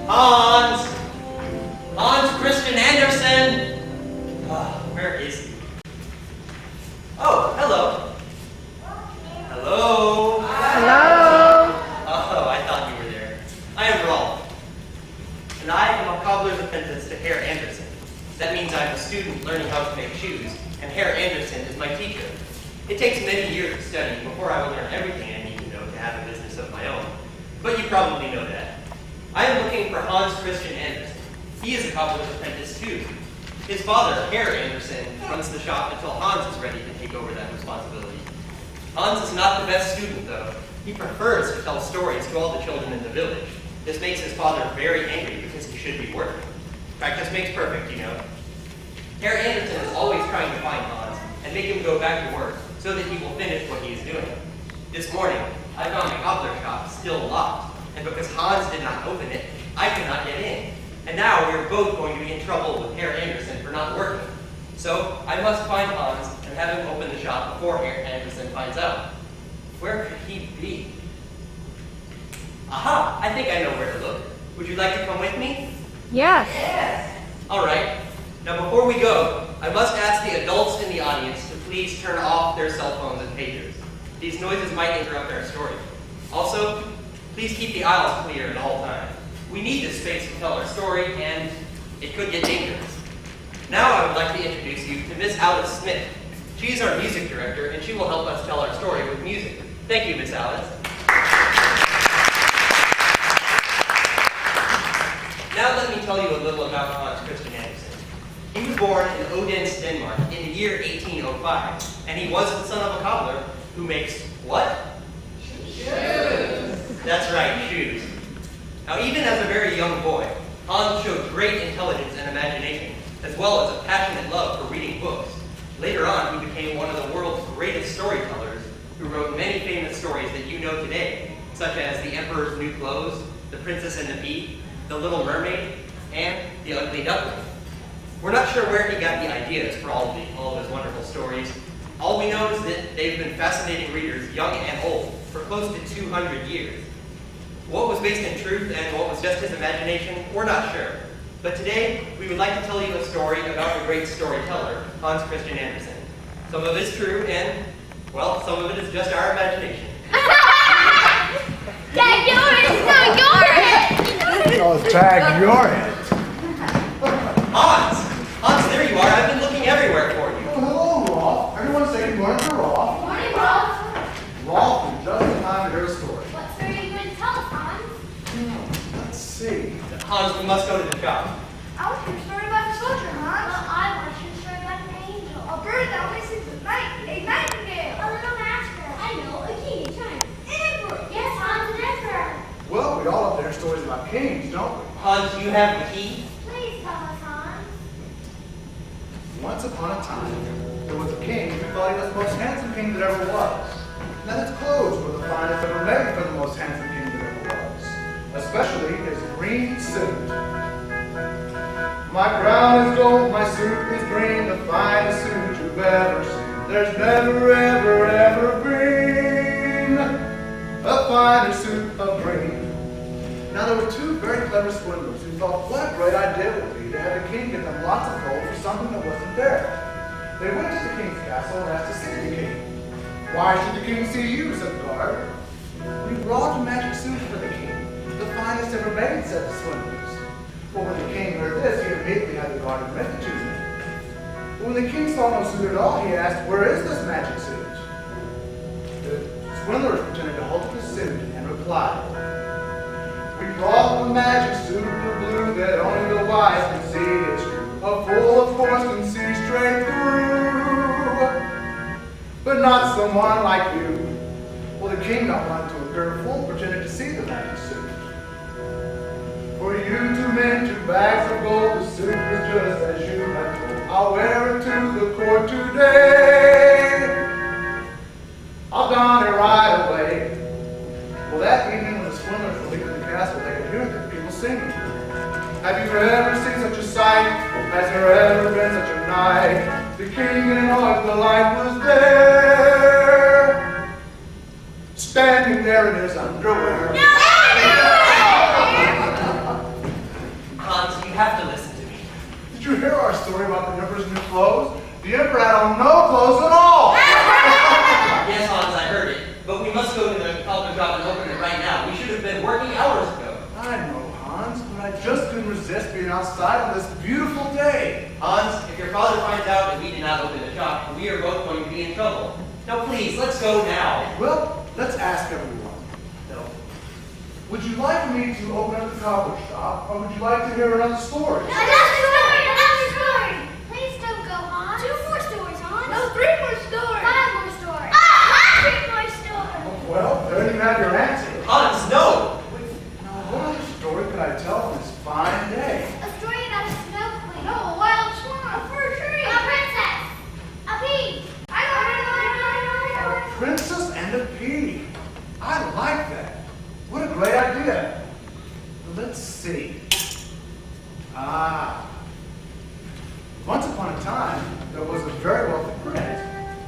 Hans! Hans Christian Andersen! Where is he? Oh, hello. Hello? Hello? Oh, I thought you were there. I am Rolf, and I am a cobbler's apprentice to Herr Andersen. That means I'm a student learning how to make shoes, and Herr Andersen is my teacher. It takes many years of study before I will learn everything I need to know to have a business of my own. But you probably know that. I am looking for Hans Christian Andersen. He is a cobbler's apprentice too. His father, Herr Andersen, runs the shop until Hans is ready to take over that responsibility. Hans is not the best student, though. He prefers to tell stories to all the children in the village. This makes his father very angry because he should be working. Practice makes perfect, you know. Herr Andersen is always trying to find Hans and make him go back to work so that he will finish what he is doing. This morning, I found the cobbler shop still locked, and because Hans did not open it, I could not get in. And now we are both going to be in trouble with Herr Andersen for not working. So I must find Hans and have him open the shop before Herr Andersen finds out. Where could he be? Aha! I think I know where to look. Would you like to come with me? Yes. Yes. All right. Now before we go, I must ask the adults in the audience to please turn off their cell phones and pagers. These noises might interrupt our story. Also, please keep the aisles clear at all times. We need this space to tell our story, and it could get dangerous. Now I would like to introduce you to Miss Alice Smith. She is our music director, and she will help us tell our story with music. Thank you, Miss Alice. Now let me tell you a little about Hans Christian Andersen. He was born in Odense, Denmark in the year 1805, and he was the son of a cobbler who makes what? Shoes. That's right, shoes. Now even as a very young boy, Hans showed great intelligence and imagination, as well as a passionate love for reading books. Later on, he became one of the world's greatest storytellers, who wrote many famous stories that you know today, such as The Emperor's New Clothes, The Princess and the Pea, The Little Mermaid, and The Ugly Duckling. We're not sure where he got the ideas for all of his wonderful stories. All we know is that they've been fascinating readers, young and old, for close to 200 years. What was based in truth and what was just his imagination, we're not sure. But today, we would like to tell you a story about the great storyteller, Hans Christian Andersen. Some of it is true, and, well, some of it is just our imagination. Tag your head! No, your head! Oh, tag your head. Hans! Hans, there you are. I've been looking everywhere for you. Oh, hello, Rolf. Everyone say good morning to Rolf. Morning, Rolf. Rolf is just in time to hear a story. What story are you going to tell us, Hans? Let's see. Hans, we must go to the shop. I want to hear a story about a soldier, Hans. Well, I want to hear a story about an angel. A bird that only sings at night. A nightingale. A little mascot. I know, a king in China. An emperor. Yes, Hans, an emperor. Well, we all love to hear stories about kings, don't we? Hans, you have the key? Please tell us, Hans. Once upon a time, there was a king who thought he was the most handsome king that ever was. And that his clothes were the finest ever made for the most handsome king that ever was. Especially his green suit. My crown is gold, my suit is green, the finest suit you've ever seen. There's never, ever, ever been a finer suit of green. Now there were two very clever swindlers who thought what a great idea it would be to have the king give them lots of gold for something that wasn't there. They went to the king's castle and asked to see the king. Why should the king see you, said the guard. We brought a magic suit for the king, the finest ever made, said the swindlers. But when the king heard this, he immediately had the guard admit it to him. But when the king saw no suit at all, he asked, where is this magic suit? The swindlers pretended to hold up the suit and replied, we brought the magic suit of blue that only the wise can see is true. A fool, of course, can see straight through, but not someone like you. Well, the king, not wanting to appear a fool, pretended to see the magic suit. For you 2 men, 2 bags of gold, the suit is just as you have told. I'll wear it to the court today. I'll don it right away. Well, that evening when the swindlers were leaving the castle, they could hear the people singing. Have you ever seen such a sight? Has there ever been such a night? The king in all his delight was there, standing there in his underwear. on no clothes at all. Yes, Hans, I heard it. But we must go to the cobbler shop and open it right now. We should have been working hours ago. I know, Hans, but I just couldn't resist being outside on this beautiful day. Hans, if your father finds out that we did not open the shop, we are both going to be in trouble. Now please, let's go now. Well, let's ask everyone. No. Would you like me to open up the cobbler shop, or would you like to hear another story? Another story! Another story! Please don't go, Hans. 2 more stories, Hans. No, 3 more stories. 5 more stories. 3 more stories. Well, there you have your answer. Hans, no! Now, what other story could I tell on this fine day? A story about a snow queen. No, a wild swan, a fur tree. A princess. A pea. I know. A princess and a pea. I like that. What a great idea. Let's see. Once upon a time, there was a very wealthy prince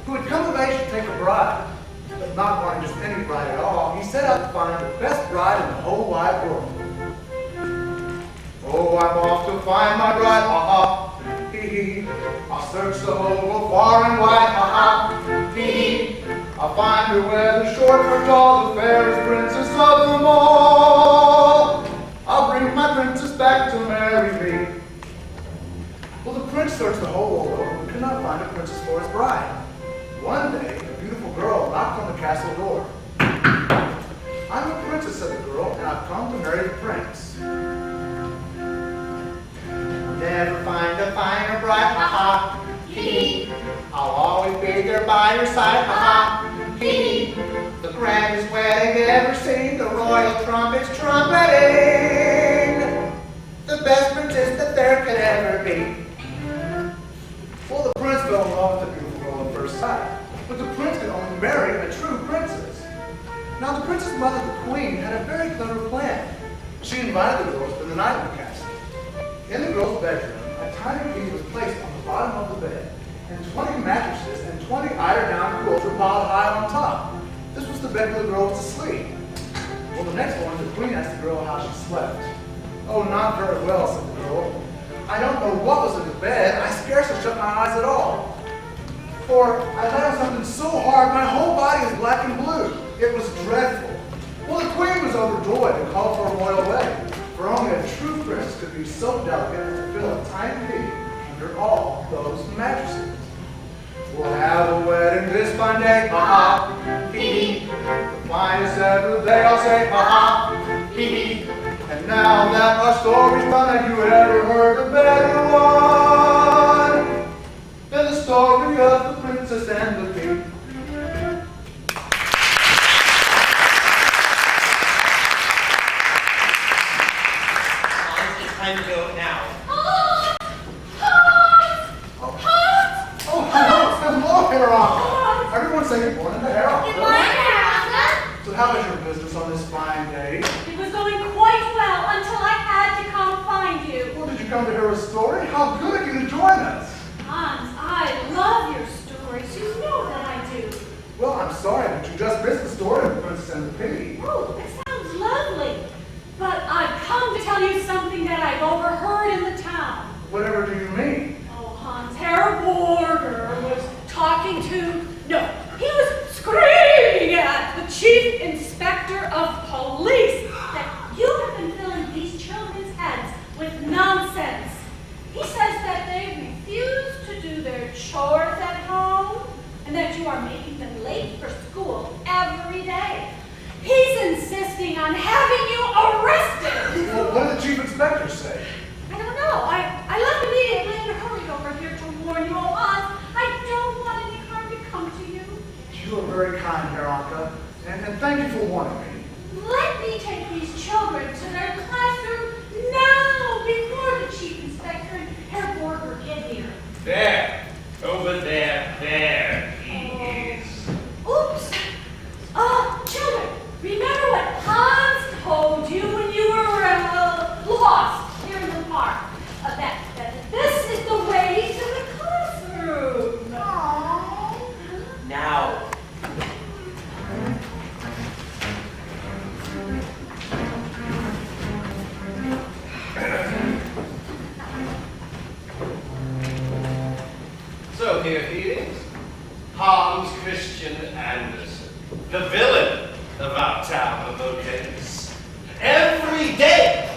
who had come of age to take a bride. But not wanting just any bride at all, he set out to find the best bride in the whole wide world. Oh, I'm off to find my bride, ha-ha, hee-hee. I'll search the whole world far and wide, ha-ha, hee-hee. I'll find her whether short or tall, the fairest princess of them all. I'll bring my princess back to marry me. Well, the prince searched the whole world over but could not find a princess for his bride. One day, a beautiful girl knocked on the castle door. I'm a princess, said the girl, and I've come to marry the prince. Never find a finer bride, ha-ha, hee-hee. I'll always be there by your side, ha-ha, hee-hee. The grandest wedding ever seen, the royal trumpets trumpeting. The best princess that there could ever be. Well, the prince fell in love with the beautiful girl at first sight, but the prince could only marry a true princess. Now, the prince's mother, the queen, had a very clever plan. She invited the girl to spend the night in the castle. In the girl's bedroom, a tiny key was placed on the bottom of the bed, and 20 mattresses and 20 eider-down quilts were piled high on top. This was the bed where the girl was asleep. Well, the next morning, the queen asked the girl how she slept. Oh, not very well, said the girl. I don't know what was in the bed. I scarcely shut my eyes at all. For I lay on something so hard, my whole body is black and blue. It was dreadful. Well, the queen was overjoyed and called for a royal wedding, for only a true prince could be so delicate as to fill a tiny pea under all those mattresses. We'll have a wedding this fine day, ha-ha, hee-hee. The finest ever they all say, ha-ha, hee-hee. And now that our story's done, have you ever heard a better one than the story of the princess and the pea? It's time to go now. Hello, Harold. Everyone say good morning to Harold. Good morning, Harold. So how was your business on this fine day? It was going quite well until I had to come find you. Well, did you come to hear a story? How good of you to join us. Hans, I love your stories. You know that I do. Well, I'm sorry, but you just missed the story of the Princess and the Pea. Oh, that sounds lovely. But I've come to tell you something that I've overheard in the town. Whatever do you mean? Oh, Hans, Herr Borger was talking to... No, he was screaming at the chief inspector of police that you have been filling these children's heads with nonsense. He says that they refuse to do their chores at home and that you are making them late for school every day. He's insisting on having you arrested. Well, what did the chief inspector say? I don't know. I left immediately and hurried over here to warn you. Oh, Hans, I don't want any harm to come to you. You are very kind, Veronica, and thank you for warning me. Let me take these children to their classroom now before the chief inspector and Herr Borger get here. There, over there he is. Oops. Children, remember what Hans told you when you were lost here in the park? That this is the way to the classroom. Aww. Now. So here he is. Christian Andersen, the villain of our town of Odense. Every day,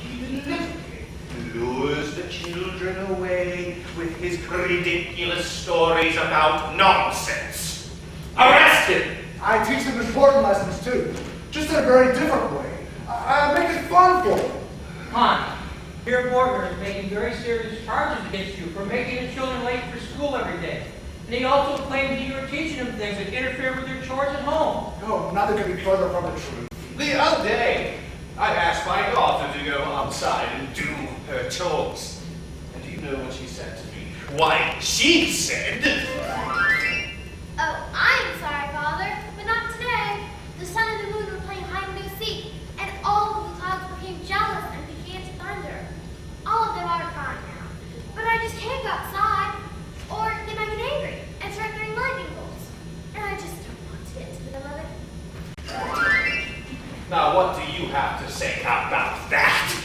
he deliberately lures the children away with his ridiculous stories about nonsense. Arrest him! I teach them important lessons too, just in a very different way. I make it fun for them. Hans, your boarder is making very serious charges against you for making the children late for school every day. And he also claims that you are teaching them things that interfere with their chores at home. No, nothing could be further from the truth. The other day, I asked my daughter to go outside and do her chores. And do you know what she said to me? Why, she said... Oh, I'm sorry, Father, but not today. The sun and the moon were playing hide and go seek, and all of the clouds became jealous and began to thunder. All of them are crying now. But I just can't go outside, or they might get angry and start throwing lightning bolts. And I just don't want to get to the middle of it. Now, what do you have to say about that?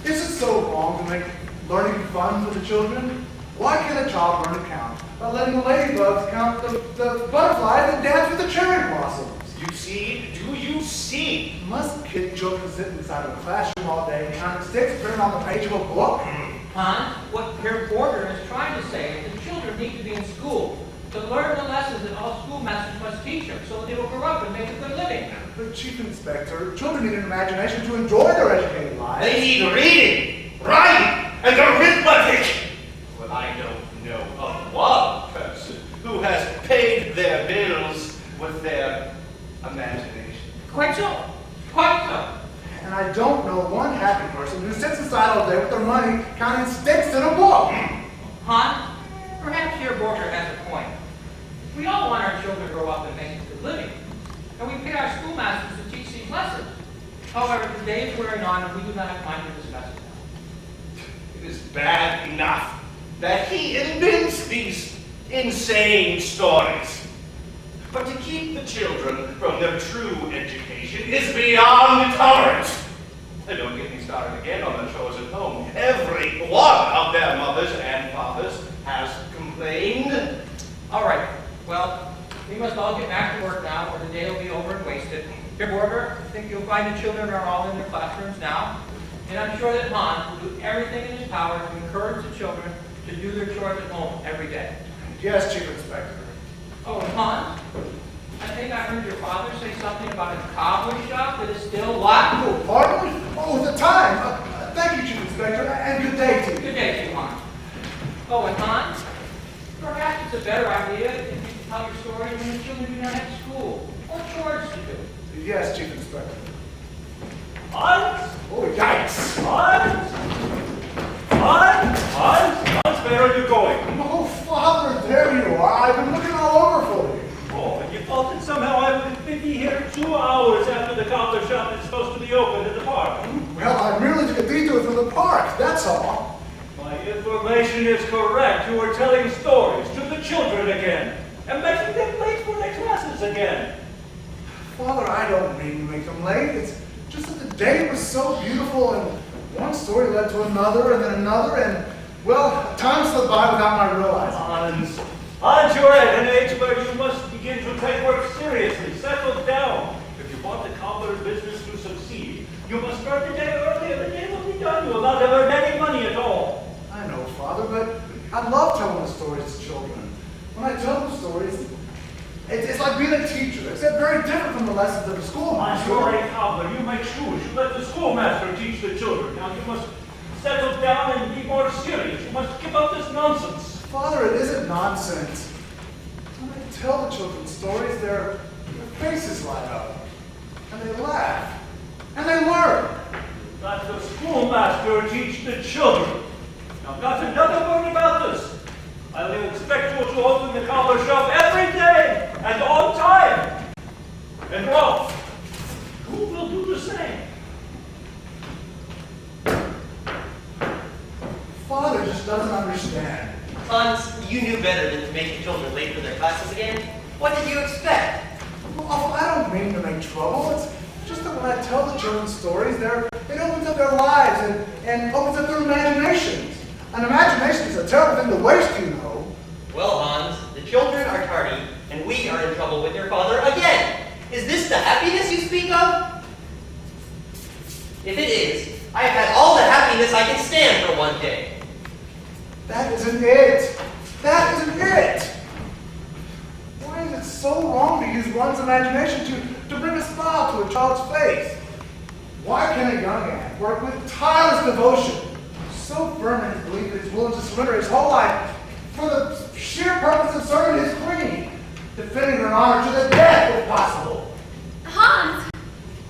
Is it so wrong to make learning fun for the children? Why can't a child learn to count by letting the ladybugs count the butterflies and dance with the cherry blossoms? You see? Do you see? Must kid children sit inside of a classroom all day counting sticks printed on the page of a book? Hans, what your boarder is trying to say is that children need to be in school to learn the lessons that all schoolmasters must teach them so that they will grow up and make a good living. But Chief Inspector, children need an imagination to enjoy their educated lives. They need reading, writing, and arithmetic. Well, I don't know of one person who has paid their bills with their imagination. Quite so. Quite so. And I don't know one happy person who sits inside all day with their money counting sticks in a book. Hans, perhaps your boarder has a point. We all want our children to grow up and make a good living. And we pay our schoolmasters to teach these lessons. However, the day is wearing on and we do not have time to discuss it now. It is bad enough that he invents these insane stories. But to keep the children from their true education is beyond tolerance. And don't get me started again on the chores at home. Every one of their mothers and fathers has complained. All right. Well, we must all get back to work now or the day will be over and wasted. Your boarder, I think you'll find the children are all in their classrooms now. And I'm sure that Hans will do everything in his power to encourage the children to do their chores at home every day. Yes, Chief Inspector. Oh, and Hans, I think I heard your father say something about a cobbler shop that is still locked. Oh, pardon me? Oh, the time. Thank you, Chief Inspector, and good day to you. Good day to you, Hans. Oh, and Hans, perhaps it's a better idea if you tell your story when the children do not have school or chores to do. Yes, Chief Inspector. Hans? Oh, yikes. Hans? Where are you going? Oh, Father, there you are. I've been looking all over for you. Oh, and you thought that somehow I would be here 2 hours after the cobbler shop is supposed to be open in the park. Well, I merely took a detour through the park, that's all. My information is correct. You are telling stories to the children again and making them late for their classes again. Father, I don't mean to make them late. It's just that the day was so beautiful, and one story led to another, and then another, and, well, time slipped by without my realizing. Hans, you're at an age where you must begin to take work seriously. Settle down. If you want the cobbler business to succeed, you must start the day early, and the day will be done. You will not ever earn any money at all. I know, Father, but I love telling the stories to children. When I tell them stories, it's like being a teacher, except very different from the lessons of the school. Hans, you're a cobbler. You make shoes. You let the schoolmaster teach the children. Now you must settle down and be more serious. You must give up this nonsense. Father, it isn't nonsense. When I tell the children stories, their faces light up, and they laugh, and they learn. Let the schoolmaster teach the children. Now, not another word about this. I will expect you to open the cobbler shop every day and on time. And Ralph, who will do the same? Father just doesn't understand. Hans, you knew better than to make the children late for their classes again. What did you expect? Well, I don't mean to make trouble. It's just that when I tell the children stories, it opens up their lives and opens up their imaginations. An imagination is a terrible thing to waste, you know. Well, Hans, the children are tardy, and we trouble with your father again. Is this the happiness you speak of? If it is, I have had all the happiness I can stand for one day. That isn't it. That isn't it. Why is it so wrong to use one's imagination to bring a smile to a child's face? Why can a young man work with tireless devotion, so firm in his belief that he's willing to surrender his whole life for the sheer purpose of serving his queen, defending her honor to the death if possible? Hans!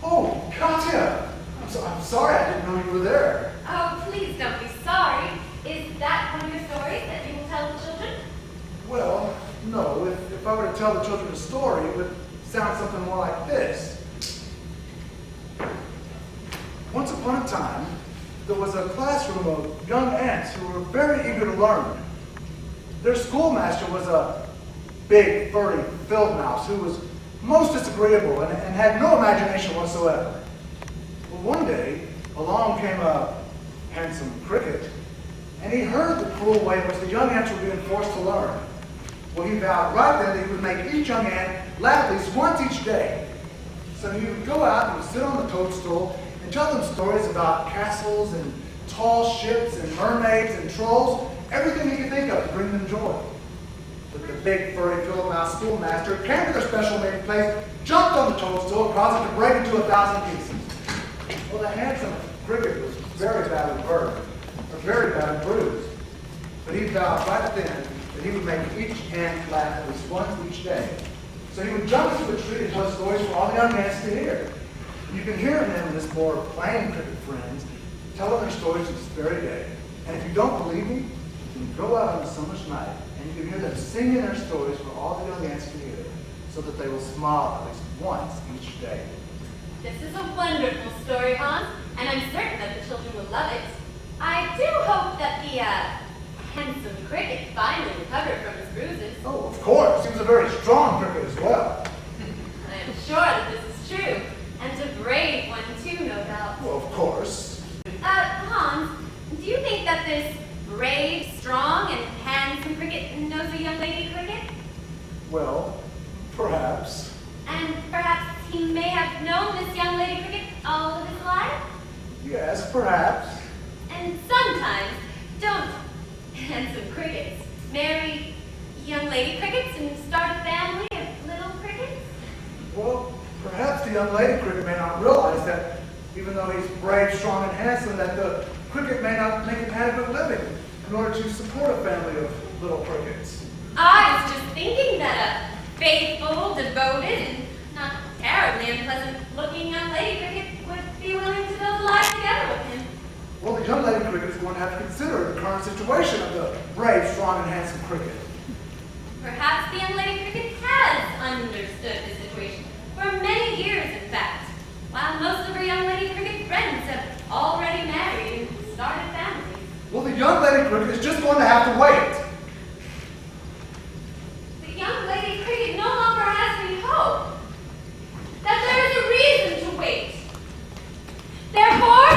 Oh, Katya! I'm sorry I didn't know you were there. Oh, please don't be sorry. Is that one of your stories that you will tell the children? Well, no. If I were to tell the children a story, it would sound something more like this. Once upon a time, there was a classroom of young ants who were very eager to learn. Their schoolmaster was a big, furry field mouse who was most disagreeable and had no imagination whatsoever. Well, one day, along came a handsome cricket, and he heard the cruel way in which the young ants were being forced to learn. Well, he vowed right then that he would make each young ant laugh at least once each day. So he would go out and he would sit on the toadstool and tell them stories about castles and tall ships and mermaids and trolls, everything he could think of to bring them joy. But the big furry field mouse schoolmaster came to their special made place, jumped on the toadstool, and caused it to break into 1,000 pieces. Well, the handsome cricket was very badly burned, or very badly bruised. But he vowed right then that he would make each ant laugh at least once each day. So he would jump into a tree and tell stories for all the young ants to hear. You can hear him and his more plain cricket friends telling their stories this very day. And if you don't believe me, you can go out on a summer's night and you can hear them singing their stories for all the young ants to hear, so that they will smile at least once each day. This is a wonderful story, Hans, and I'm certain that the children will love it. I do hope that the handsome cricket finally recovered from his bruises. Oh, of course. He was a very strong cricket as well. I am sure that this is true, and a brave one too, no doubt. Well, of course. Hans, do you think that this brave, strong, and handsome cricket knows a young lady cricket? Well, perhaps. And perhaps he may have known this young lady cricket all of his life? Yes, perhaps. And sometimes, don't handsome crickets marry young lady crickets and start a family of little crickets? Well, perhaps the young lady cricket may not realize that even though he's brave, strong, and handsome, that the cricket may not make an adequate living in order to support a family of little crickets. I was just thinking that a faithful, devoted, and not terribly unpleasant-looking young lady cricket would be willing to build a life together with him. Well, the young lady cricket is going to have to consider the current situation of the brave, strong, and handsome cricket. Perhaps the young lady cricket has understood the situation for many years, in fact, while most of her young lady cricket friends have already married and started families. Well, the young lady cricket is just going to have to wait. The young lady cricket no longer has any hope. That there is a reason to wait. Therefore,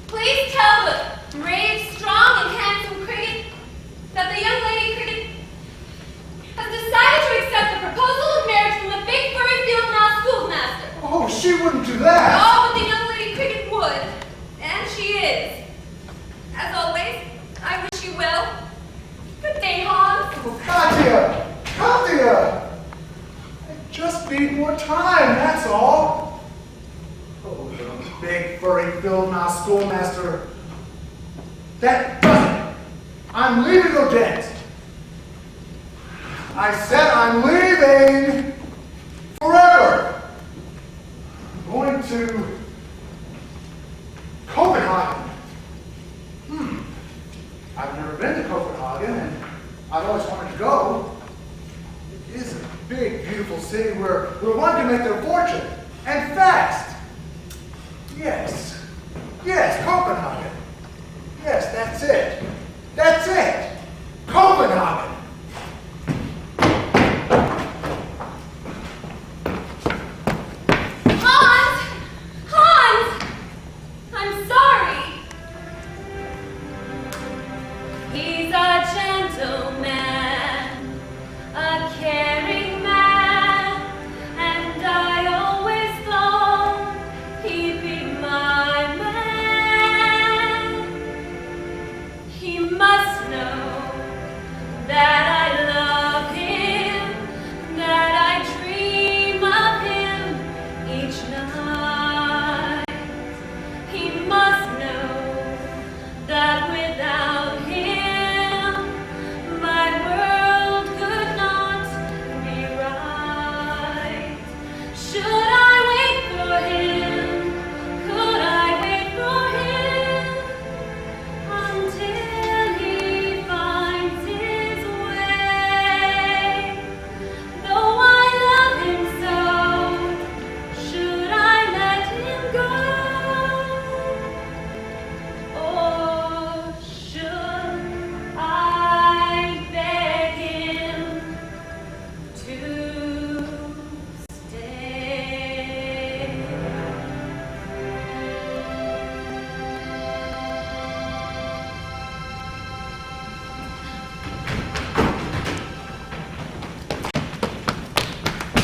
please tell the brave, strong, and handsome cricket that the young lady cricket has decided to accept the proposal of marriage from the big furry field mouse schoolmaster. Oh, she wouldn't do that. Oh, but the young lady cricket would. And she is. As always, I wish you well. Good day, Hans. Oh, Katya! Katya! I just need more time, that's all. Oh, the big furry field mouse schoolmaster. That does it. I'm leaving Odette. I said I'm leaving forever. I'm going to Copenhagen. I've never been to Copenhagen, and I've always wanted to go. It is a big, beautiful city where one can make their fortune, and fast. Yes, Copenhagen. Yes, that's it. That's it. Copenhagen. Hans, I'm sorry. He's a gentleman, a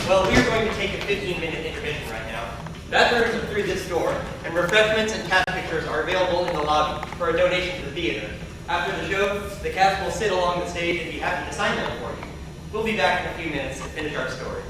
Well, we are going to take a 15-minute intermission right now. Bathrooms are through this door, and refreshments and cast pictures are available in the lobby for a donation to the theater. After the show, the cast will sit along the stage and be happy to sign them for you. We'll be back in a few minutes to finish our story.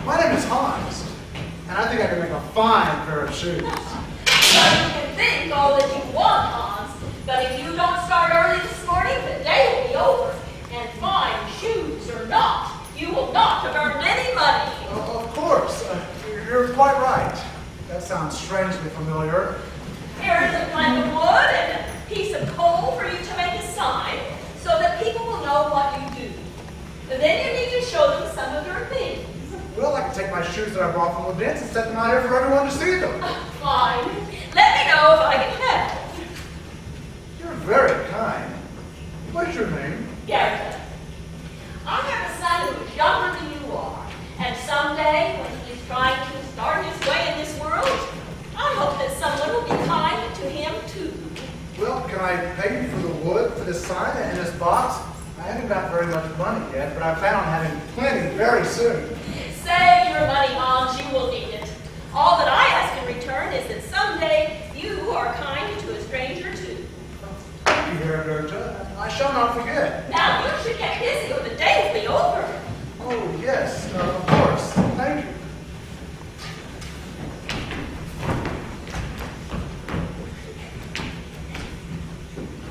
My name is Hans, and I think I can make a fine pair of shoes. Well, you can think all that you want, Hans, but if you don't start early this morning, the day will be over. And fine shoes or not, you will not have earned any money. Of course. You're quite right. That sounds strangely familiar. Here is a plank of wood and a piece of coal for you to make a sign so that people will know what you do. And then you need to show them some of your things. Well, I can take my shoes that I brought from the dance and set them out here for everyone to see them. Fine. Let me know if I can help. You're very kind. What's your name? Garrett. I have a son who is younger than you are, and someday, when he's trying to start his way in this world, I hope that someone will be kind to him too. Well, can I pay you for the wood, for this sign, and this box? I haven't got very much money yet, but I plan on having plenty very soon. Save your money, Hans. You will need it. All that I ask in return is that someday you are kind to a stranger too. Thank you, Herr Goethe. I shall not forget. Now you should get busy or the day will be over. Oh, yes, of course. Thank you.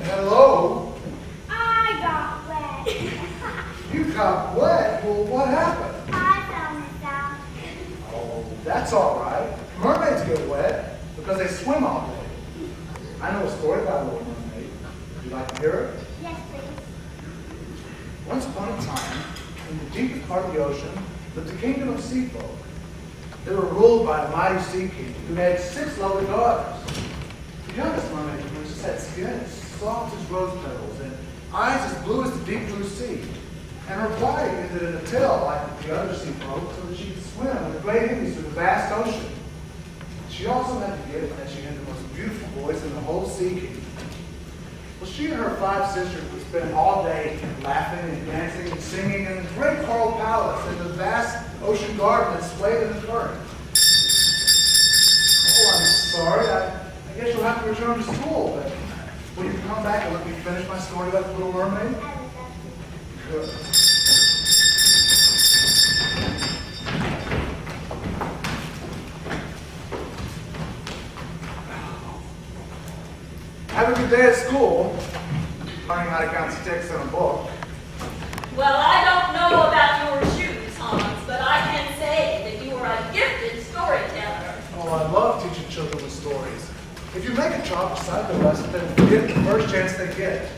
Hello? I got wet. You got wet? Well, what happened? I found this out. Oh, that's all right. Mermaids get wet because they swim all day. I know a story about a little mermaid. Would you like to hear it? Yes, please. Once upon a time, in the deepest part of the ocean, lived the kingdom of sea folk. They were ruled by a mighty sea king who had 6 lovely daughters. The youngest mermaid princess had skin as soft as rose petals and eyes as blue as the deep blue sea. And her body ended in a tail like the other sea folk so that she could swim with the great ease through the vast ocean. She also had the gift that she had the most beautiful voice in the whole sea kingdom. Well, she and her 5 sisters would spend all day laughing and dancing and singing in the great coral palace in the vast ocean garden that swayed in the current. Oh, I'm sorry. I guess you'll have to return to school, but will you come back and let me finish my story about the Little Mermaid? I would love to. Good. Have a good day at school. Learning how to count sticks in a book. Well, I don't know about your shoes, Hans, but I can say make a child recite the lesson, they will forget the first chance they get.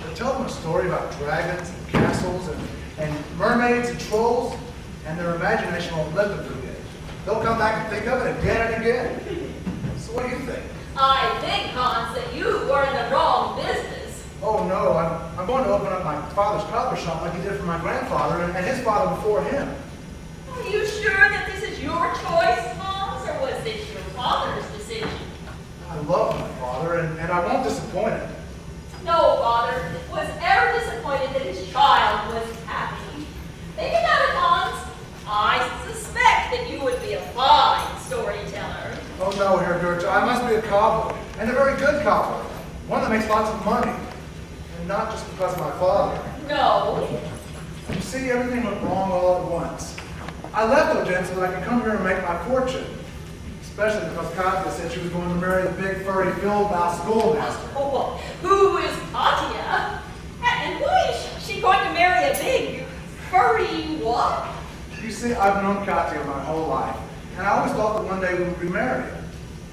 But tell them a story about dragons and castles and mermaids and trolls, and their imagination won't let them forget. They'll come back and think of it again and again. So what do you think? I think, Hans, that you were in the wrong business. Oh no, I'm going to open up my father's cobbler shop like he did for my grandfather and his father before him. Are you sure that this is your choice, Hans, or was this your father's decision? I love my father and I won't disappoint him. No father was ever disappointed that his child was happy. Think about it, Hans. I suspect that you would be a fine storyteller. Oh no, Herr Goethe, I must be a cobbler, and a very good cobbler. One that makes lots of money. And not just because of my father. No. You see, everything went wrong all at once. I left Odense so that I could come here and make my fortune. Especially because Katya said she was going to marry the big furry field mouse schoolmaster. Oh, who is Katya? And why is she going to marry a big furry what? You see, I've known Katya my whole life, and I always thought that one day we would be married.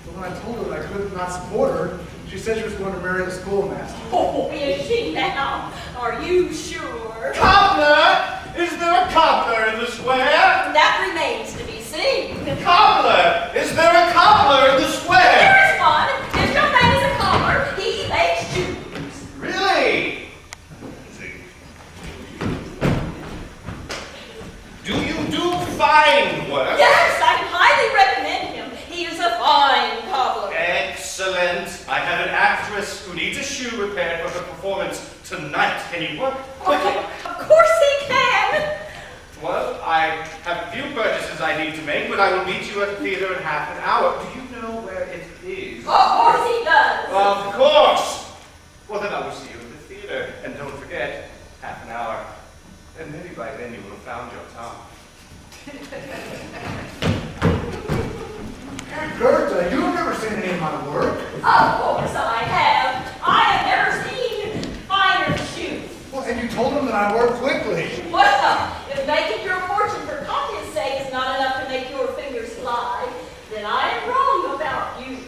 But when I told her that I could not support her, she said she was going to marry the schoolmaster. Oh, is she now? Are you sure? Cobbler! Is there a cobbler in the square? That remains to be seen. Cobbler! Is there a cobbler in the square? There is one. If your man is a cobbler, he makes shoes. Really? Do you do fine work? Yes, I highly recommend him. He is a fine cobbler. Excellent. I have an actress who needs a shoe repaired for her performance tonight. Can you work quickly? Of course he can. Well, I have a few purchases I need to make, but I will meet you at the theater in half an hour. Do you know where it is? Of course he does. Of course. Well, then I will see you at the theater. And don't forget, half an hour. And maybe by then you will have found your Tom. Herr Goethe, you have never seen any of my work. Of course I have. I have never seen finer shoes. Well, and you told them that I work quickly. Well, if making your fortune for Katya's sake is not enough to make your fingers fly, then I am wrong about you.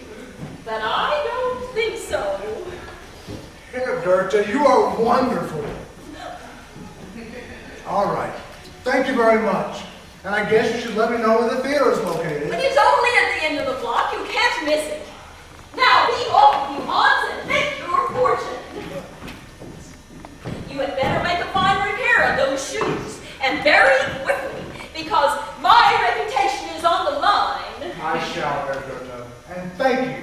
But I don't think so. Herr Goethe, you are wonderful. All right. Thank you very much. And I guess you should let me know where the theater is located. But it's only at the end of the block. You can't miss it. Now be off with you, Hans, and make your fortune. You had better make a fine repair of those shoes, and very quickly, because my reputation is on the line. I shall, Herr Goethe. And thank you.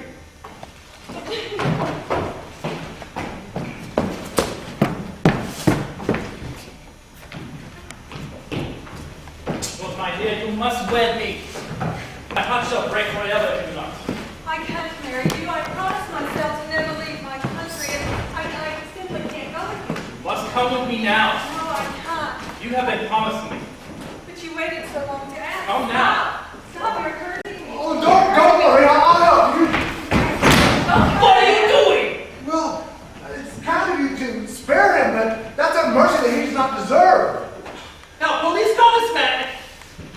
But my dear, you must wed me. My heart shall break forever if you do not. I can't marry you. I promised myself to never leave my country, and I simply can't go with you. You must come with me now. No, I can't. You have been promising me. But you waited so long to ask. Come now. Stop your hurting me. Oh, don't worry. I'll help you. What are you doing? Well, it's kind of you to spare him, but that's a mercy that he does not deserve. Now, police call this man.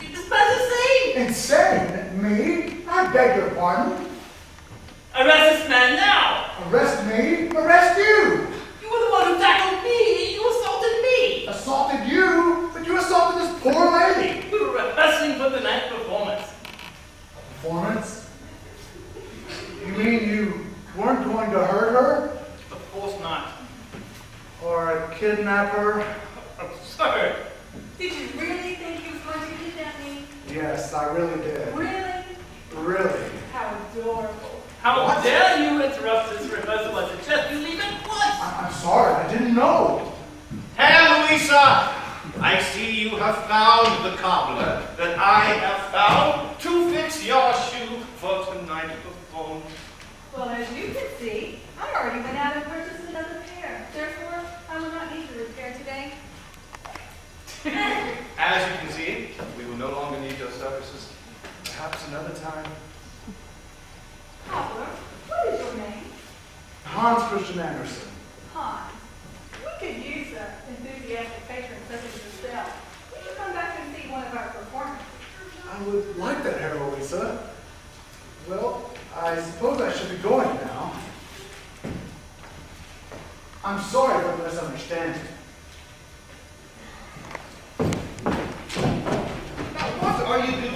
This man's insane. Insane? Me? I beg your pardon. Arrest this man now. Arrest me? Arrest you. You were the one who tackled me. You assaulted me. Assaulted you? But you assaulted this poor lady. We were rehearsing for the night performance. Performance? You mean you weren't going to hurt her? Of course not. Or kidnap her? Absurd. Did you really think you were going to kidnap me? Yes, I really did. Really? Really? How adorable. How dare you interrupt this rehearsal? I suggest you leave at once. I'm sorry, I didn't know. Herr Louisa, I see you have found the cobbler that I have found to fix your shoe for tonight's performance. Well, as you can see, I already went out and purchased another pair. Therefore, I will not need the repair today. As you can see, we will no longer need your services. Perhaps another time. Cobbler, what is your name? Hans Christian Andersen. Hans. We could use an enthusiastic patron such as yourself. Would you come back and see one of our performances? I would like that, Herr Louisa. Well, I suppose I should be going now.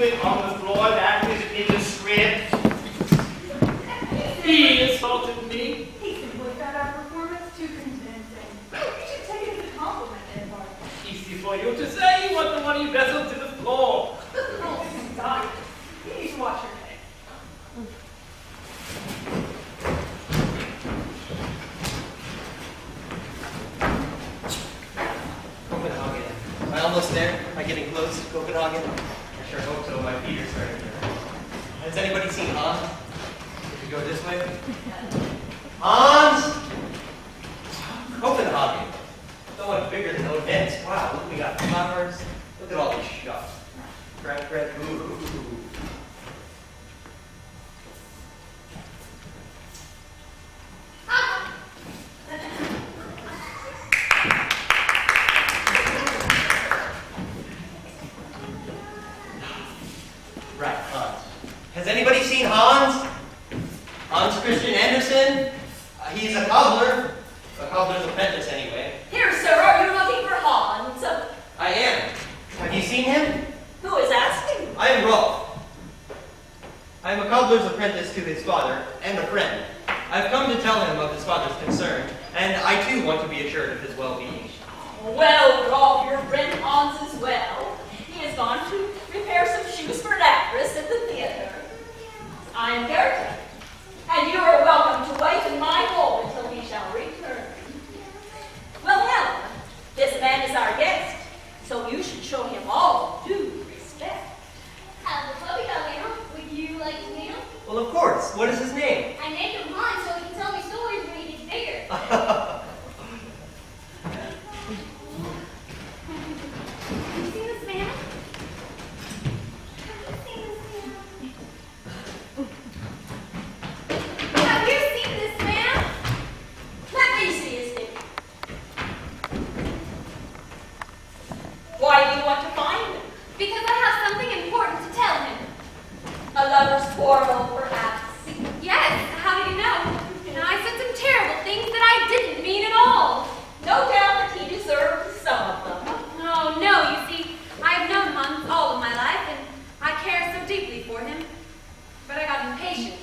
doing on the floor? That is in the script. He insulted me. He simply found our performance too convincing. You should take it as a compliment, Edward. Easy for you to say. You want the money vessel to the floor. Oh, stop it. You need to watch your face. Copenhagen. Am I almost there? Am I getting close to Copenhagen? I sure hope so. My feet are starting to hurt. Has anybody seen Hans? Did we go this way? Hans! Copenhagen. So much bigger than Odense. Wow, look, we got flowers. Look at all these shops. Crack, ooh. Right, Hans. Has anybody seen Hans? Hans Christian Andersen? He's a cobbler's apprentice anyway. Here, sir, are you looking for Hans? I am. Have you seen him? Who is asking? I am Rolf. I am a cobbler's apprentice to his father and a friend. I've come to tell him of his father's concern, and I too want to be assured of his well-being. Well, Rolf, your friend Hans is well. He has gone to repair some shoes for an actress at the theater. I am Gertrude, and you are welcome to wait in my home until he shall return. Well, Helen, this man is our guest, so you should show him all due respect. Would you like to meet him? Well, of course. What is his name? I named him Hans so he can tell me stories when he gets bigger. Have you seen this man? Have you seen this man? Let me see his name. Why do you want to find him? Because I have something important to tell him. A lover's quarrel, perhaps. Yes, how did you know? And I said some terrible things that I didn't mean at all. No doubt that he deserved some of them. Oh, no, you see, I have known Hans all of my life, and I care so deeply for him. But I got impatient.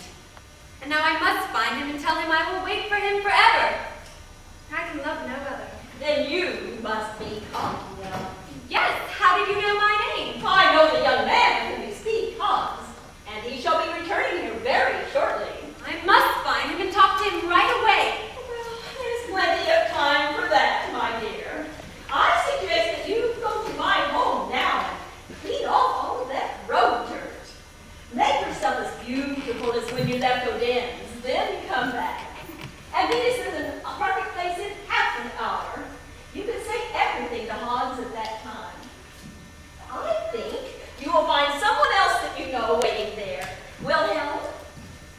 And now I must find him and tell him I will wait for him forever. I can love no other. Then you must be Katya. Yes, how did you know my name? I know the young man of whom you speak, Hans, and he shall be returning here very shortly. I must find him and talk to him right away. Well, there's plenty of time for that, my dear. I suggest that you go to my home now and clean off all of that road dirt. Make yourself as beautiful as when you left Odense, then come back. And meet us in the marketplace in half an hour. You can say everything to Hans at that time. I think you will find someone else that you know waiting there. Wilhelm,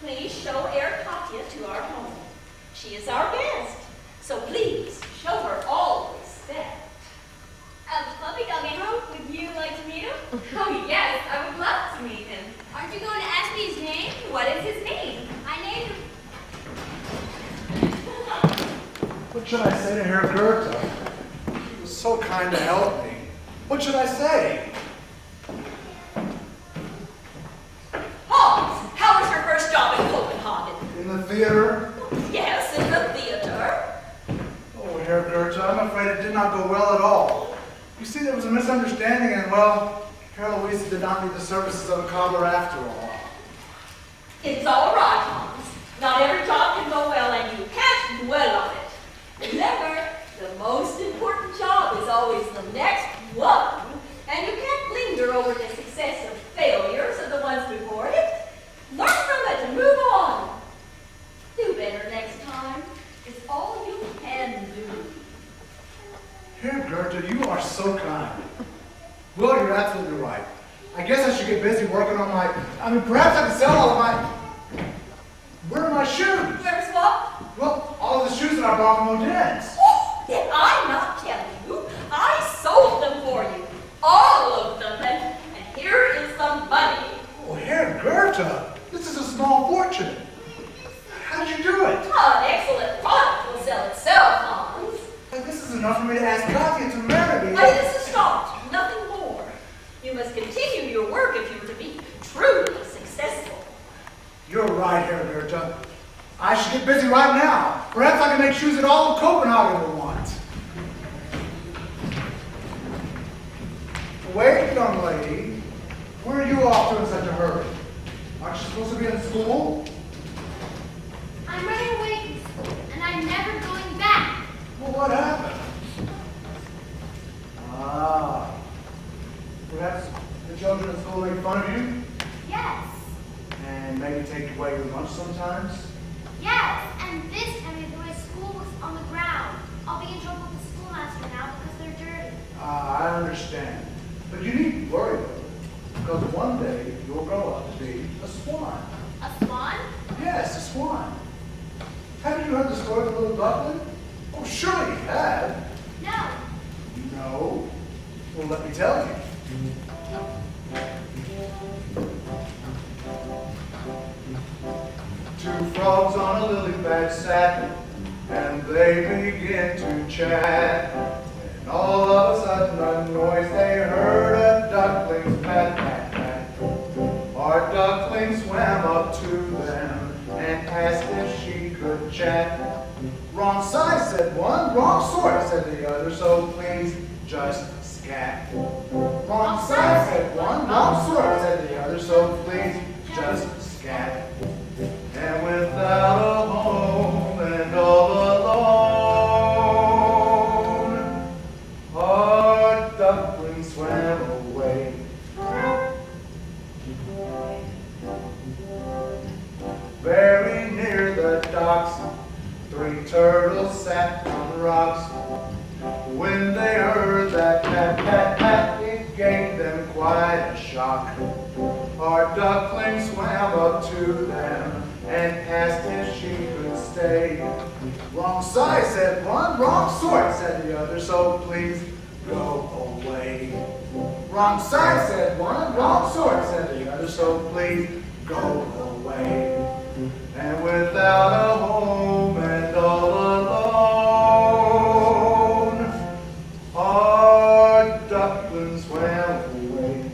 please show Herr Katya to our home. She is our guest, so please show her all respect. Puppy Doggy, would you like to meet him? Oh, yes, I would love to meet him. Aren't you going to ask me his name? What is his name? I named him. What should I say to Herr Goethe? He was so kind to help me. What should I say? Hans, how was your first job in Copenhagen? In the theater? Yes, in the theater. Oh, Herr Goethe, I'm afraid it did not go well at all. You see, there was a misunderstanding and, well, Herr Louisa did not need the services of a cobbler after all. It's all right, Hans. Not every job can go well, and you can't dwell on it. Remember, the most important job is always the next one, and you can't linger over the success of failures of the ones before it. Learn from it and move on. Do better next time. It's all you can do. Herr Goethe, you are so kind. Well, you're absolutely right. I guess I should get busy working on perhaps I could sell all of my... Where are my shoes? Where's what? Well, all of the shoes that I bought from Odense. Oh, did I not tell you? I sold them for you. All of them. And here is the money. Oh, Herr Goethe, this is a small fortune. How did you do it? An excellent product will sell itself, Hans. And this is enough for me to ask Katya to marry me. But it is a start, nothing more. You must continue your work if you are to truly successful. You're right, Herberta. I should get busy right now. Perhaps I can make shoes that all of Copenhagen will want. Wait, young lady. Where are you off to in such a hurry? Aren't you supposed to be in school? I'm running away from school, and I'm never going back. Well, what happened? Ah. Perhaps the children at school make fun of you? Yes. And maybe take away your lunch sometimes? Yes, and this time the way school was on the ground. I'll be in trouble with the schoolmaster now because they're dirty. Ah, I understand. But you needn't worry, though, because one day you'll grow up to be a swan. A swan? Yes, a swan. Haven't you heard the story of the little duckling? Oh, surely you have. No. No? Well, let me tell you. Two frogs on a lily pad sat, and they began to chat. When all of a sudden a noise they heard, a duckling's pat, pat, pat. Our duckling swam up to them and asked if she could chat. Wrong size, said one. Wrong sort, said the other, so please just scat. Wrong size, said one. Wrong sort, said the other, so please just scat. And without a home and all alone, our duckling swam away. Very near the docks, three turtles sat on rocks. When they heard that pat, pat, pat, it gave them quite a shock. Our duckling swam up to them and asked if she could stay. Wrong size, said one. Wrong sort, said the other, so please go away. Wrong size, said one. Wrong sort, said the other, so please go away. And without a home and all alone, our duckling swam away.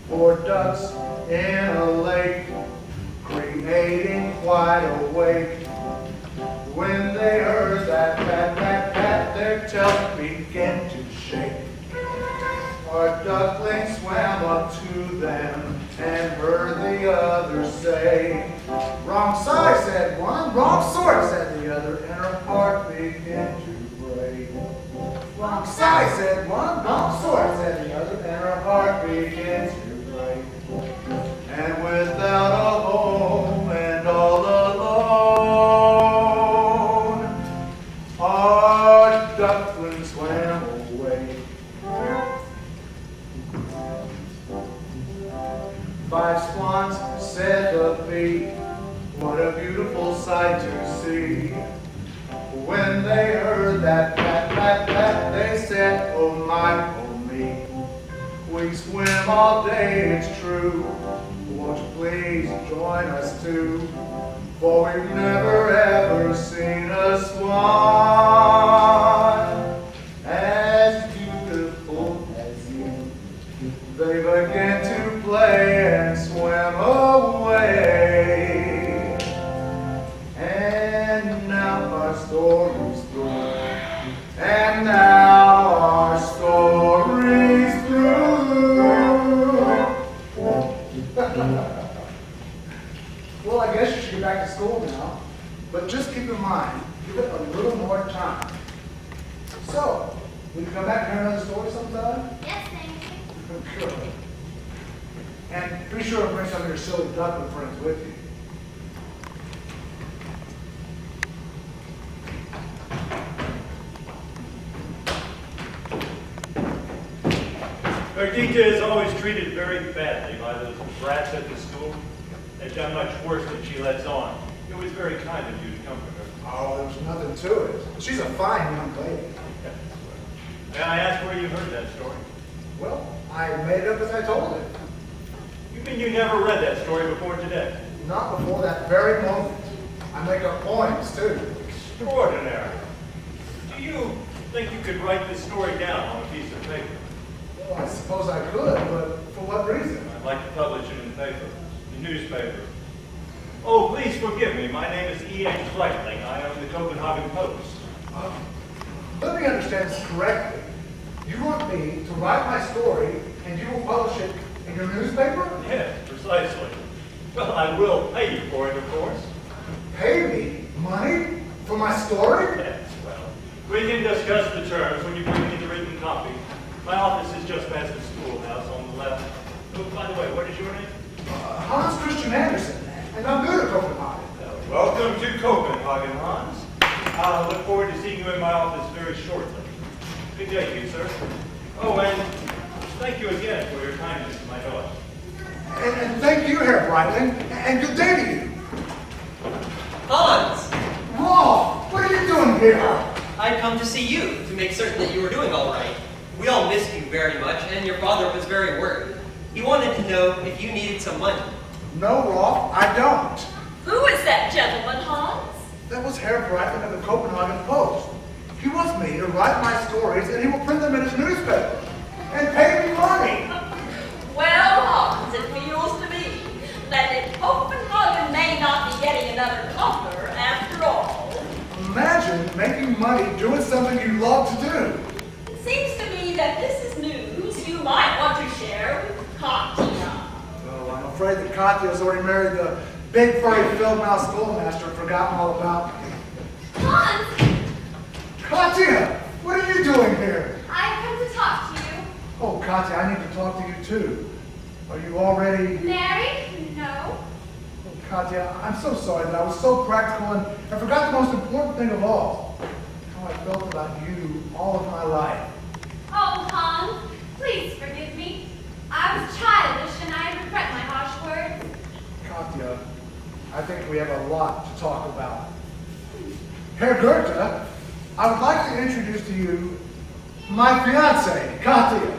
Four ducks in a lake, creating quite a wake. When they heard that pat, pat, pat, their tails began to shake. Our duckling swam up to them and heard the others say, wrong size, said one. Wrong sort, said the other, and her heart began to break. Wrong size, said one. Wrong sort, said the other, and her heart began to break. And without a home and all alone, our duckling swam away. 5 swans, said the bee, what a beautiful sight to see. When they heard that pat, pat, pat, they said, oh my, oh me. We swim all day, it's true. Won't you please join us too? For we've never ever seen a swan as beautiful as you. They began to play and swam away. And now our story's through. And now our story's through. Well, I guess you should get back to school now. But just keep in mind, give it a little more time. So, will you come back and hear another story sometime? Yes, thank you. Good. And be sure to bring some of your silly duckling friends with you. Perdita is always treated very badly by those brats at the school. They've done much worse than she lets on. It was very kind of you to comfort her. Oh, there was nothing to it. She's a fine young lady. May I ask where you heard that story? Well, I made it up as I told it. You mean you never read that story before today? Not before that very moment. I make up poems, too. Extraordinary. Do you think you could write this story down on a piece of paper? Well, I suppose I could, but for what reason? I'd like to publish it in the paper, the newspaper. Oh, please forgive me. My name is E.H. Fleckling. I own the Copenhagen Post. Let me understand this correctly. You want me to write my story and you will publish it in your newspaper? Yes, precisely. Well, I will pay you for it, of course. Pay me money for my story? Yes, well, we can discuss the terms when you bring me the written copy. My office is just past the schoolhouse on the left. Oh, by the way, what is your name? Hans Christian Andersen, and I'm new to Copenhagen. Welcome to Copenhagen, Hans. I look forward to seeing you in my office very shortly. Good day to you, sir. Oh, and thank you again for your kindness to my daughter. And thank you, Herr Breitling, and good day to you. Hans! Rolf, what are you doing here? I'd come to see you to make certain that you were doing all right. We all missed you very much, and your father was very worried. He wanted to know if you needed some money. No, Rolf, I don't. Who is that gentleman, Hans? That was Herr Breitling of the Copenhagen Post. He wants me to write my stories, and he will print them in his newspaper and pay me money. Well, Hans, it feels to me that if Copenhagen may not be getting another cobbler after all. Imagine making money doing something you love to do. It seems to me that this is news you might want to share with Katya. Oh, I'm afraid that Katya's already married the big furry field-mouse schoolmaster and forgotten all about me. Hans, Katya, what are you doing here? I've come to talk to you. Oh, Katya, I need to talk to you too. Are you already... Married? No. Oh, Katya, I'm so sorry that I was so practical and I forgot the most important thing of all. How I felt about you all of my life. Oh, Hans, please forgive me. I was childish and I regret my harsh words. Katya, I think we have a lot to talk about. Herr Goethe, I would like to introduce to you my fiancée, Katya.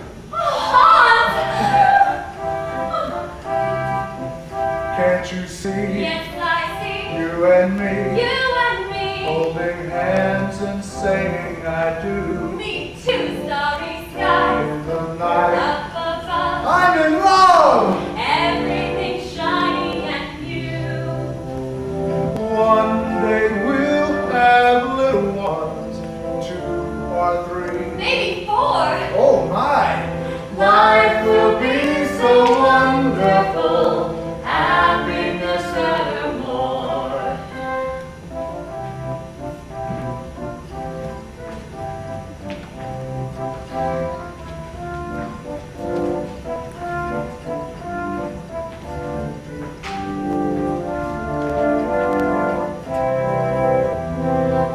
Can't you see? Yes, I see. You and me. You and me. Holding hands and saying I do. Me too, starry skies. In the night. Up above. I'm in love! Everything shiny and new. One day we'll have little ones, 2 or 3. Maybe 4. Oh my! Life will be so wonderful. Happiness evermore.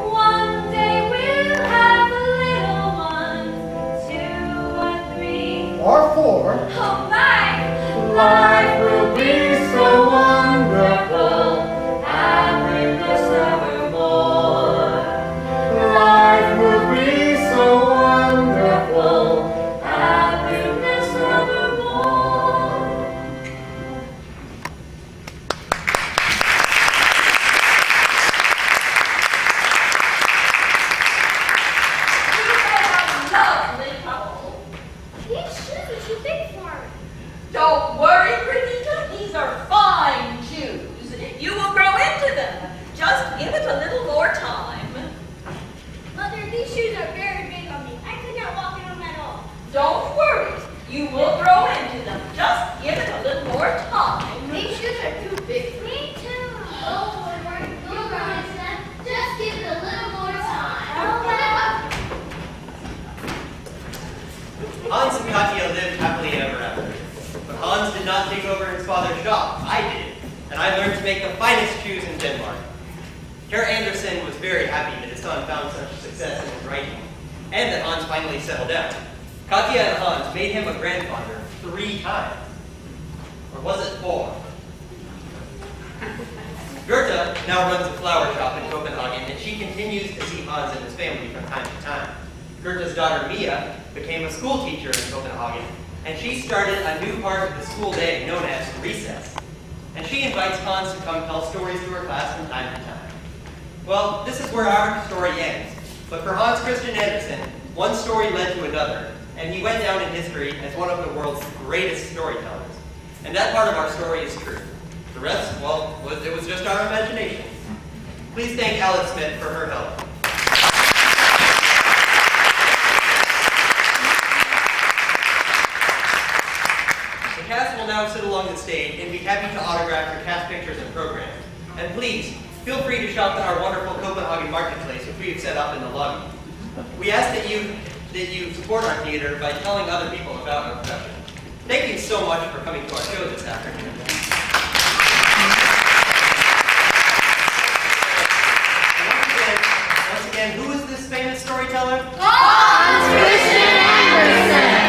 One day we'll have little ones, 2 or 3. Or 4. Oh my! Life will be so wonderful. Happiness evermore. Life will be so wonderful. Happiness evermore. You are a lovely couple. These shoes are too big for me. Don't worry, Brigitte, these are fine shoes. You will grow into them. Just give it a little more time. Mother, these shoes are very big on me. I could not walk in them at all. Don't worry, you will grow into them. Just give it a little more time. These shoes are too big for me. Me too. Oh, Lord, you'll grow into them. Just give it a little more time. Hans and Katya lived happily ever after. But Hans did not take over his father's shop. I did. And I learned to make the finest shoes in Denmark. Herr Andersen was very happy that his son found such success in his writing, and that Hans finally settled down. Katya and Hans made him a grandfather 3 times. Or was it 4? Goethe now runs a flower shop in Copenhagen, and she continues to see Hans and his family from time to time. Goethe's daughter Mia became a school teacher in Copenhagen, and she started a new part of the school day known as recess. And she invites Hans to come tell stories to her class from time to time. Well, this is where our story ends. But for Hans Christian Andersen, one story led to another, and he went down in history as one of the world's greatest storytellers. And that part of our story is true. The rest, well, it was just our imagination. Please thank Alex Smith for her help. The cast will now sit along the stage and be happy to autograph your cast pictures and programs. And please, feel free to shop at our wonderful Copenhagen marketplace, which we have set up in the lobby. We ask that you support our theater by telling other people about our production. Thank you so much for coming to our show this afternoon. Once again, who is this famous storyteller? Hans Christian Andersen!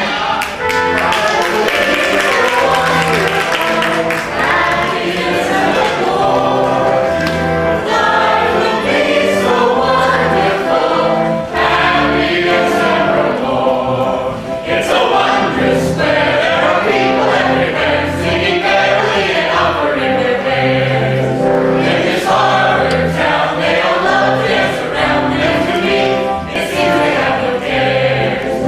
They all love to dance around, and to me, it seems they have no cares.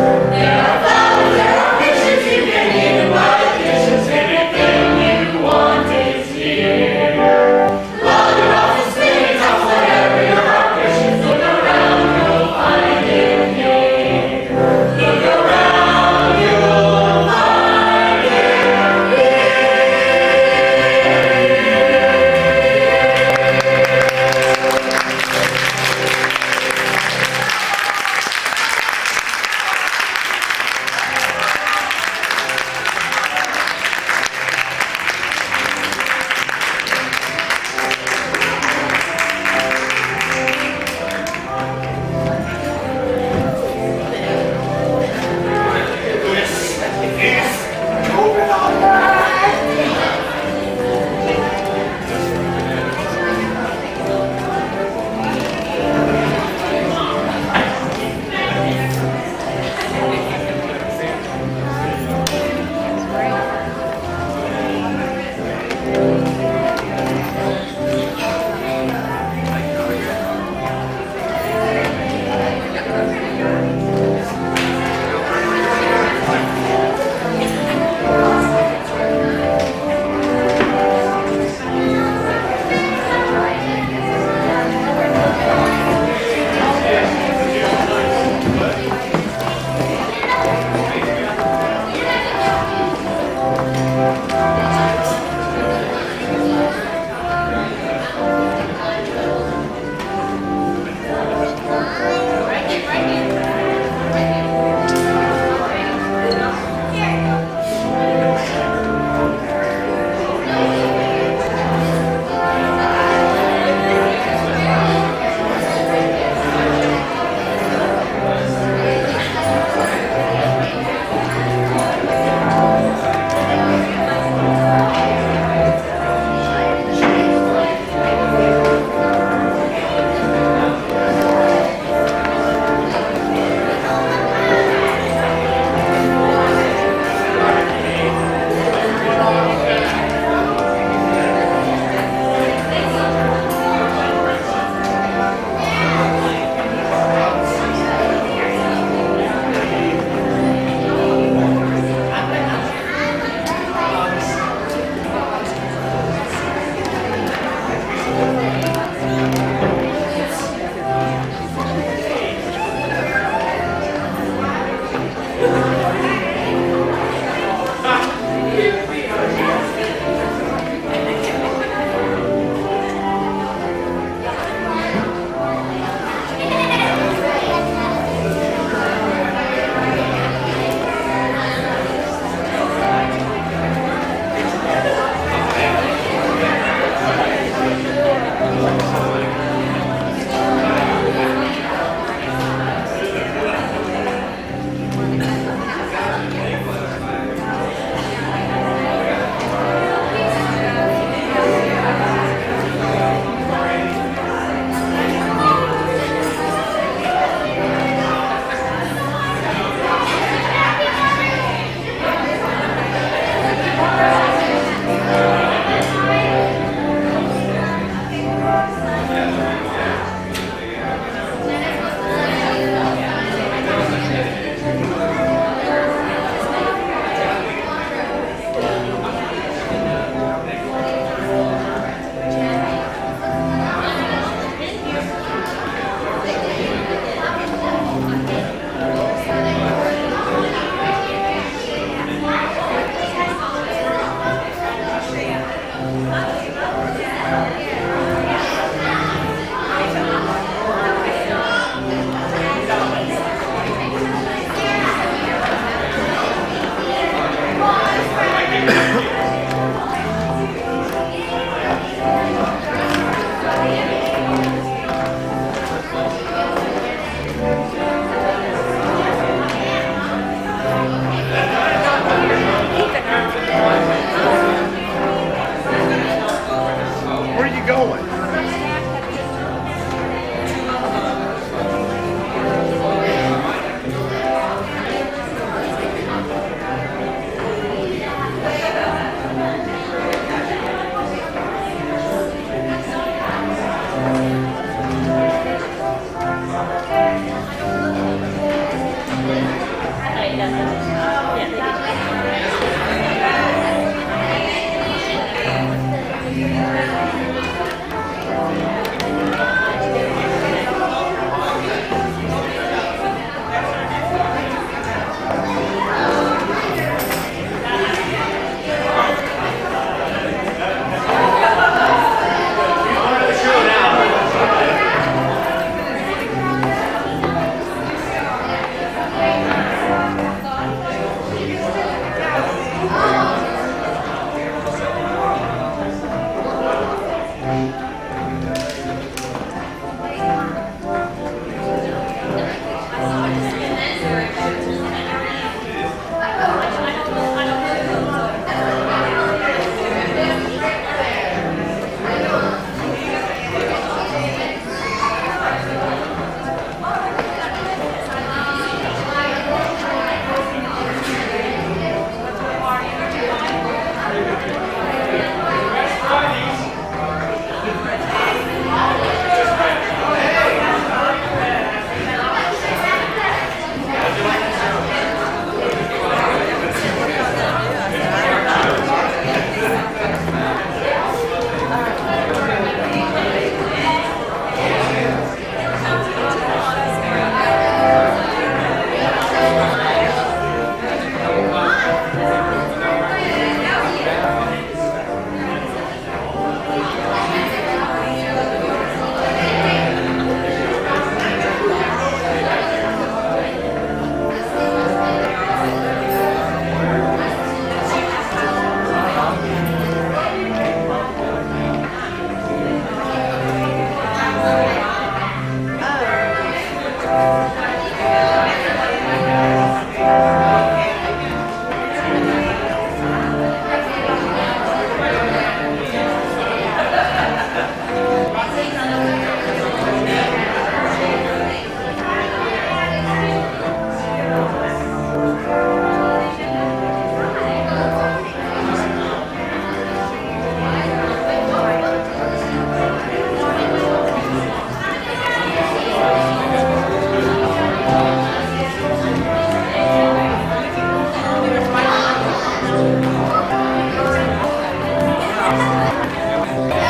definition.